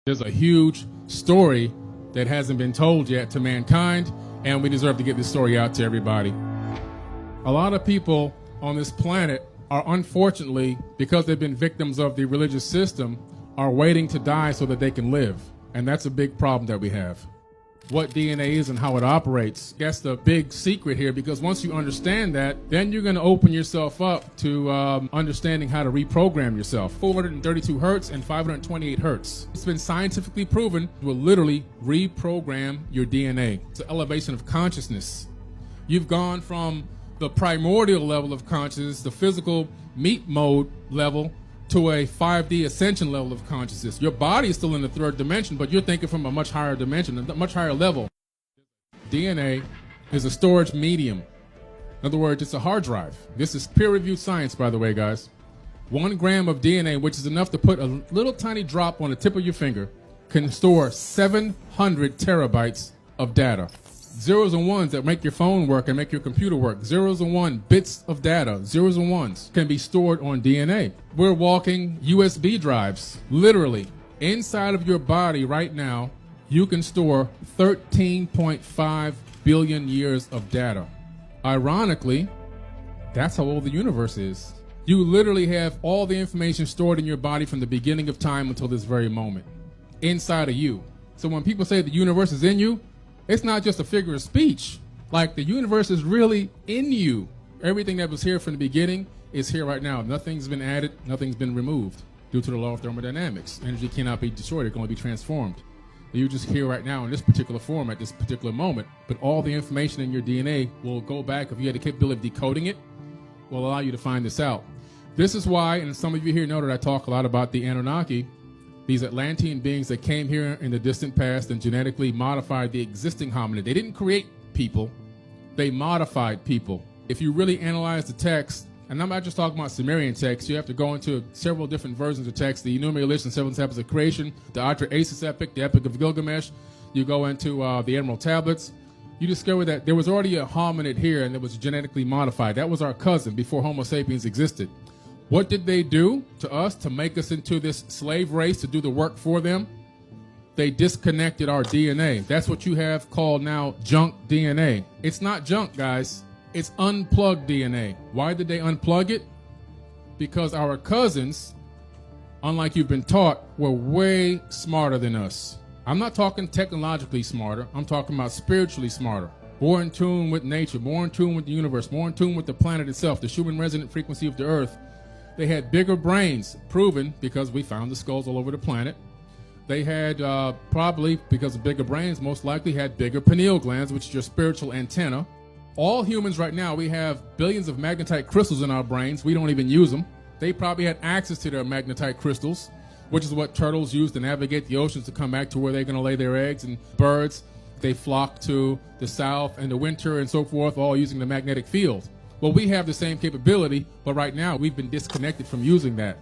There's a huge story that hasn't been told yet to mankind, and we deserve to get this story out to everybody. A lot of people on this planet are, unfortunately, because they've been victims of the religious system, are waiting to die so that they can live. And that's a big problem that we have. What DNA is and how it operates, that's the big secret here, because once you understand that, then you're going to open yourself up to understanding how to reprogram yourself. 432 hertz and 528 hertz. It's been scientifically proven it will literally reprogram your DNA. It's an elevation of consciousness. You've gone from the primordial level of consciousness, the physical meat mode level, to a 5D ascension level of consciousness. Your body is still in the third dimension, but you're thinking from a much higher dimension, a much higher level. DNA is a storage medium. In other words, it's a hard drive. This is peer-reviewed science, by the way, guys. 1 gram of DNA, which is enough to put a little tiny drop on the tip of your finger, can store 700 terabytes of data. Zeros and ones that make your phone work and make your computer work. Zeros and one bits of data, zeros and ones, can be stored on DNA. We're walking USB drives. Literally, inside of your body right now, you can store 13.5 billion years of data. Ironically, that's how old the universe is. You literally have all the information stored in your body from the beginning of time until this very moment, inside of you. So when people say the universe is in you, it's not just a figure of speech. Like, the universe is really in you. Everything that was here from the beginning is here right now. Nothing's been added, nothing's been removed due to the law of thermodynamics. Energy cannot be destroyed, it can only be transformed. You're just here right now in this particular form at this particular moment, but all the information in your DNA will go back, if you had the capability of decoding it, will allow you to find this out. This is why, and some of you here know that I talk a lot about the Anunnaki, these Atlantean beings that came here in the distant past and genetically modified the existing hominid. They didn't create people, they modified people. If you really analyze the text, and I'm not just talking about Sumerian text, you have to go into several different versions of text, the Enuma Elish and Seven Tablets of Creation, the Atra-Asis epic, the Epic of Gilgamesh, you go into the Emerald Tablets, you discover that there was already a hominid here and it was genetically modified. That was our cousin before Homo sapiens existed. What did they do to us to make us into this slave race to do the work for them? They disconnected our DNA. That's what you have called now junk DNA. It's not junk, guys. It's unplugged DNA. Why did they unplug it? Because our cousins, unlike you've been taught, were way smarter than us. I'm not talking technologically smarter. I'm talking about spiritually smarter. More in tune with nature, more in tune with the universe, more in tune with the planet itself, the Schumann resonant frequency of the earth. They had bigger brains, proven because we found the skulls all over the planet. They had, probably because of bigger brains, most likely had bigger pineal glands, which is your spiritual antenna. All humans right now, we have billions of magnetite crystals in our brains. We don't even use them. They probably had access to their magnetite crystals, which is what turtles use to navigate the oceans to come back to where they're going to lay their eggs. And birds, they flock to the south and the winter and so forth, all using the magnetic field. Well, we have the same capability, but right now we've been disconnected from using that.